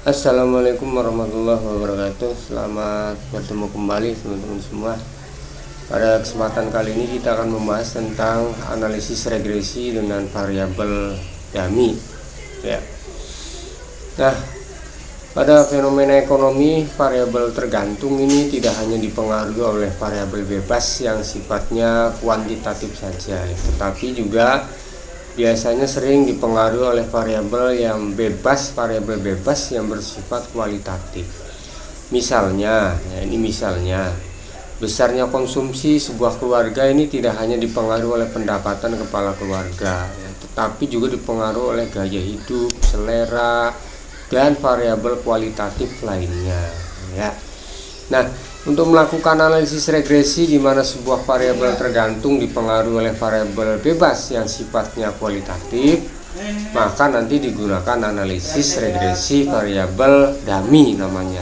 Assalamualaikum warahmatullahi wabarakatuh. Selamat bertemu kembali teman-teman semua. Pada kesempatan kali ini kita akan membahas tentang analisis regresi dengan variabel dummy ya. Nah, pada fenomena ekonomi, variabel tergantung ini tidak hanya dipengaruhi oleh variabel bebas yang sifatnya kuantitatif saja, tetapi juga biasanya sering dipengaruhi oleh variabel variabel bebas yang bersifat kualitatif. Misalnya, besarnya konsumsi sebuah keluarga ini tidak hanya dipengaruhi oleh pendapatan kepala keluarga, tetapi juga dipengaruhi oleh gaya hidup, selera, dan variabel kualitatif lainnya ya. Nah, untuk melakukan analisis regresi di mana sebuah variabel tergantung dipengaruhi oleh variabel bebas yang sifatnya kualitatif, maka nanti digunakan analisis regresi variabel dummy namanya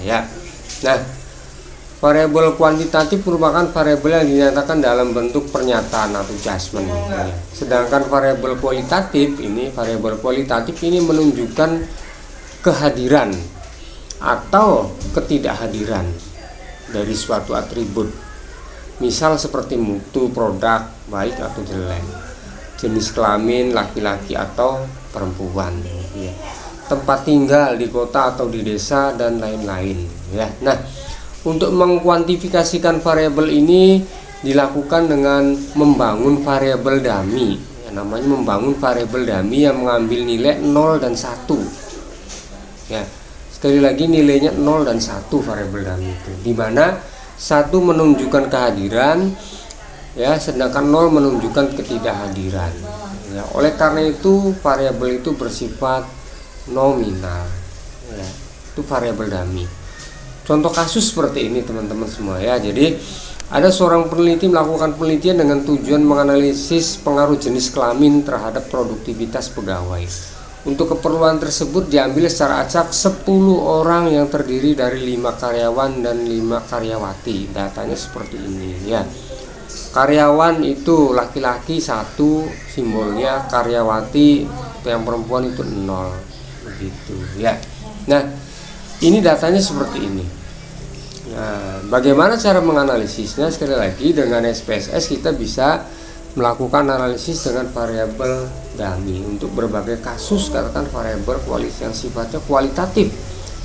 ya. Nah, variabel kuantitatif merupakan variabel yang dinyatakan dalam bentuk pernyataan atau judgement ya. Sedangkan variabel kualitatif ini menunjukkan kehadiran atau ketidakhadiran dari suatu atribut, misal seperti mutu produk baik atau jelek, jenis kelamin laki-laki atau perempuan ya, tempat tinggal di kota atau di desa, dan lain-lain ya. Nah, untuk mengkuantifikasikan variabel ini dilakukan dengan membangun variabel dummy ya, namanya membangun variabel dummy yang mengambil nilai 0 dan 1 ya. Sekali lagi, nilainya 0 dan 1 variabel dummy itu, di mana 1 menunjukkan kehadiran ya, sedangkan 0 menunjukkan ketidakhadiran ya. Oleh karena itu variabel itu bersifat nominal ya. Itu variabel dummy. Contoh kasus seperti ini teman-teman semua ya. Jadi ada seorang peneliti melakukan penelitian dengan tujuan menganalisis pengaruh jenis kelamin terhadap produktivitas pegawai. Untuk keperluan tersebut diambil secara acak 10 orang yang terdiri dari 5 karyawan dan 5 karyawati. Datanya seperti ini ya. Karyawan itu laki-laki 1 simbolnya, karyawati yang perempuan itu 0 begitu ya. Nah, ini datanya seperti ini. Nah, bagaimana cara menganalisisnya? Sekali lagi, dengan SPSS kita bisa melakukan analisis dengan variabel dummy untuk berbagai kasus. Katakan variabel yang sifatnya kualitatif,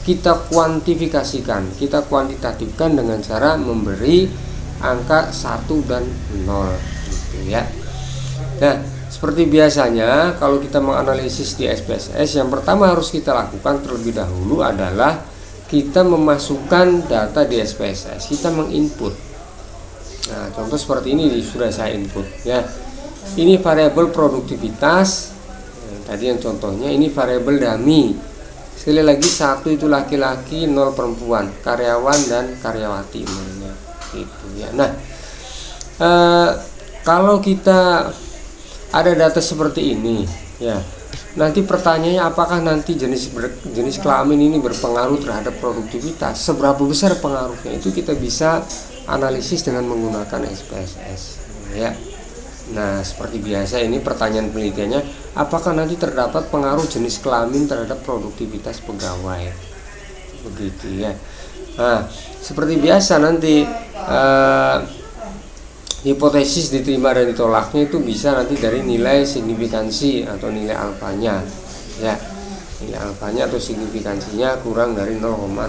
kita kuantifikasikan, kita kuantitatifkan dengan cara memberi angka 1 dan 0 gitu ya. Nah, seperti biasanya kalau kita menganalisis di SPSS, yang pertama harus kita lakukan terlebih dahulu adalah kita memasukkan data di SPSS, kita menginput. Nah, contoh seperti ini sudah saya input ya. Ini variabel produktivitas. Tadi yang contohnya ini variabel dummy. Sekali lagi, 1 itu laki-laki, 0 perempuan, karyawan dan karyawati gitu ya. Nah, kalau kita ada data seperti ini ya, nanti pertanyaannya apakah nanti jenis kelamin ini berpengaruh terhadap produktivitas? Seberapa besar pengaruhnya? Itu kita bisa analisis dengan menggunakan SPSS ya. Nah, seperti biasa ini pertanyaan penelitiannya, apakah nanti terdapat pengaruh jenis kelamin terhadap produktivitas pegawai begitu ya. Nah, seperti biasa nanti hipotesis diterima dan ditolaknya itu bisa nanti dari nilai signifikansi atau nilai alfanya ya. Nilai alfanya atau signifikansinya kurang dari 0,05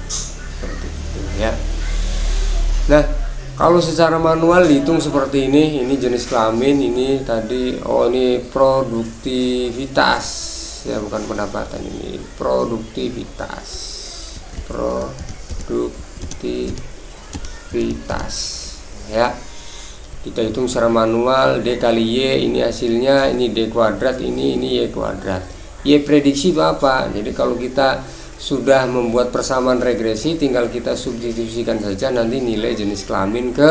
seperti itu ya. Nah, kalau secara manual dihitung seperti ini jenis kelamin, ini tadi ini produktivitas ya, bukan pendapatan, ini produktivitas ya. Kita hitung secara manual, D kali Y, ini hasilnya, ini D kuadrat, ini Y kuadrat. Y prediksi itu apa? Jadi kalau kita sudah membuat persamaan regresi, tinggal kita substitusikan saja nanti nilai jenis kelamin ke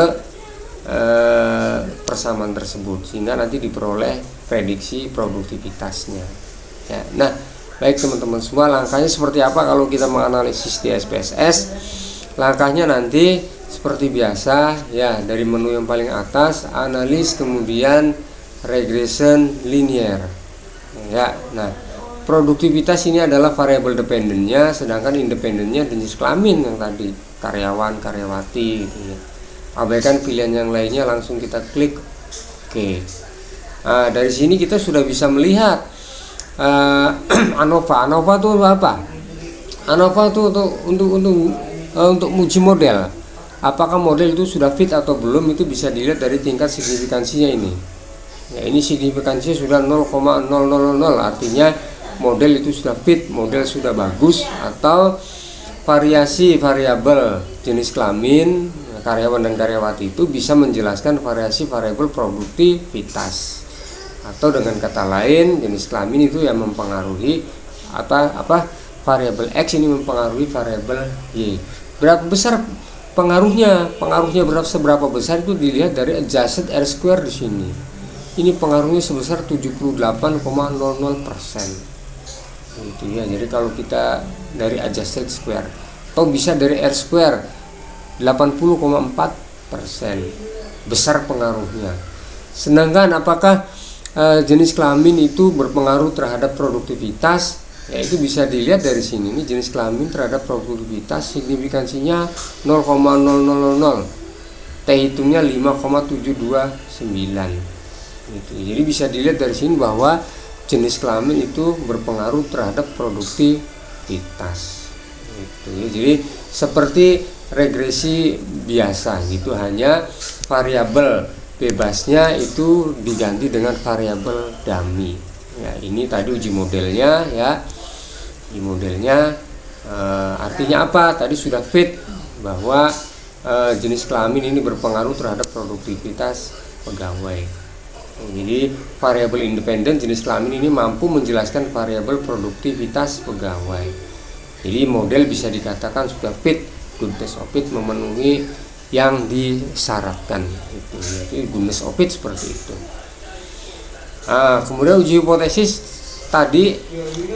persamaan tersebut, sehingga nanti diperoleh prediksi produktivitasnya ya. Nah, baik teman-teman semua, langkahnya seperti apa kalau kita menganalisis di SPSS? Langkahnya nanti seperti biasa ya, dari menu yang paling atas, analis, kemudian regression linear ya. Nah, produktivitas ini adalah variabel dependennya, sedangkan independennya jenis kelamin yang tadi karyawan, karyawati gitu ya. Abaikan pilihan yang lainnya, langsung kita klik oke. Nah, dari sini kita sudah bisa melihat ANOVA. ANOVA itu apa? ANOVA itu untuk uji model. Apakah model itu sudah fit atau belum, itu bisa dilihat dari tingkat signifikansinya ini. Ya, ini signifikansinya sudah 0,000, artinya model itu sudah fit, model sudah bagus. Atau variasi variabel jenis kelamin karyawan dan karyawati itu bisa menjelaskan variasi variabel produktivitas. Atau dengan kata lain, jenis kelamin itu yang mempengaruhi apa variabel X ini mempengaruhi variabel Y. Berapa besar pengaruhnya? Pengaruhnya seberapa besar itu dilihat dari adjusted R square di sini. Ini pengaruhnya sebesar 78,00%. Gitu ya. Jadi kalau kita dari adjusted square atau bisa dari R square 80,4%, besar pengaruhnya. Sedangkan apakah jenis kelamin itu berpengaruh terhadap produktivitas? Ya, itu bisa dilihat dari sini. Ini jenis kelamin terhadap produktivitas, signifikansinya 0,000. T hitungnya 5,729. Gitu. Jadi bisa dilihat dari sini bahwa jenis kelamin itu berpengaruh terhadap produktivitas. Gitu ya. Jadi seperti regresi biasa gitu, hanya variabel bebasnya itu diganti dengan variabel dummy. Ya, ini tadi uji modelnya ya. Uji modelnya artinya apa? Tadi sudah fit bahwa jenis kelamin ini berpengaruh terhadap produktivitas pegawai. Jadi variabel independen jenis kelamin ini mampu menjelaskan variabel produktivitas pegawai. Jadi model bisa dikatakan sudah fit, goodness of fit, memenuhi yang disyaratkan. Jadi goodness of fit seperti itu. Nah, kemudian uji hipotesis tadi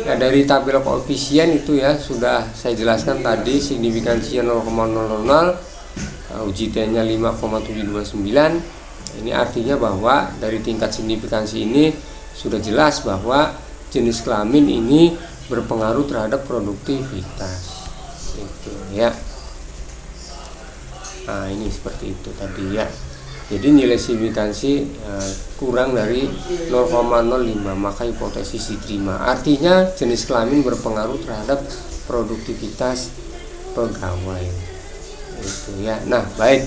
ya, dari tabel koefisien itu ya sudah saya jelaskan tadi, signifikansinya 0,00, uji T-nya 5,729. Ini artinya bahwa dari tingkat signifikansi ini sudah jelas bahwa jenis kelamin ini berpengaruh terhadap produktivitas. Itu ya. Nah, ini seperti itu tadi ya. Jadi nilai signifikansi kurang dari 0,05, maka hipotesis diterima. Artinya jenis kelamin berpengaruh terhadap produktivitas pegawai. Itu ya. Nah, baik.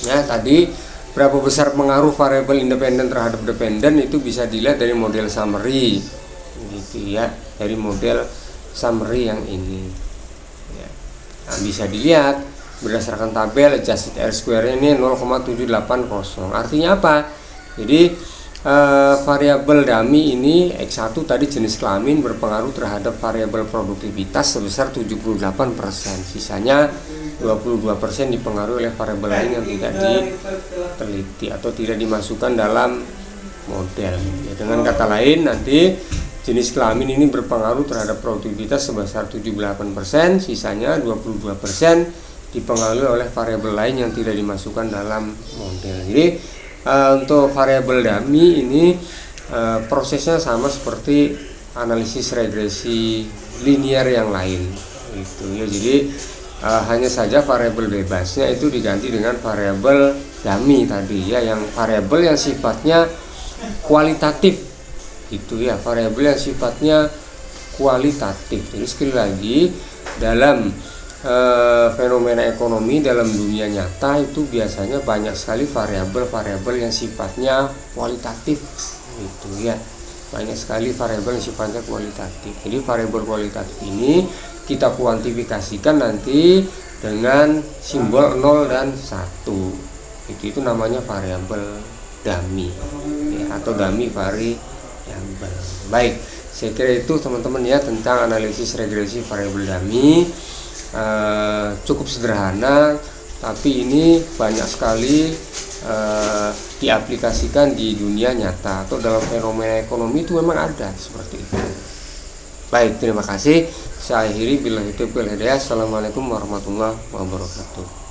Ya, tadi berapa besar pengaruh variabel independen terhadap dependen itu bisa dilihat dari model summary. Gitu ya, dari model summary yang ini. Ya. Nah, bisa dilihat berdasarkan tabel adjusted R square ini 0,780. Artinya apa? Jadi variabel dummy ini X1 tadi jenis kelamin berpengaruh terhadap variabel produktivitas sebesar 78%. Sisanya 22% dipengaruhi oleh variabel lain yang tidak diteliti atau tidak dimasukkan dalam model. Ya, dengan kata lain, nanti jenis kelamin ini berpengaruh terhadap produktivitas sebesar 78%, sisanya 22% dipengaruhi oleh variabel lain yang tidak dimasukkan dalam model. Jadi untuk variabel dummy ini prosesnya sama seperti analisis regresi linear yang lain gitu ya. Jadi hanya saja variabel bebasnya itu diganti dengan variabel dummy tadi ya, yang variabel yang sifatnya kualitatif gitu ya, variabel yang sifatnya kualitatif. Jadi sekali lagi, dalam fenomena ekonomi dalam dunia nyata itu biasanya banyak sekali variabel-variabel yang sifatnya kualitatif gitu ya, banyak sekali variabel yang sifatnya kualitatif. Jadi variabel kualitatif ini kita kuantifikasikan nanti dengan simbol 0 dan 1. Itu namanya variabel dummy ya, atau dummy variabel. Baik, saya kira itu teman-teman ya tentang analisis regresi variabel dummy. Cukup sederhana, tapi ini banyak sekali diaplikasikan di dunia nyata atau dalam fenomena ekonomi itu memang ada seperti itu. Baik, terima kasih. Saya akhiri, billahi taufiq wal hidayah. Assalamualaikum warahmatullahi wabarakatuh.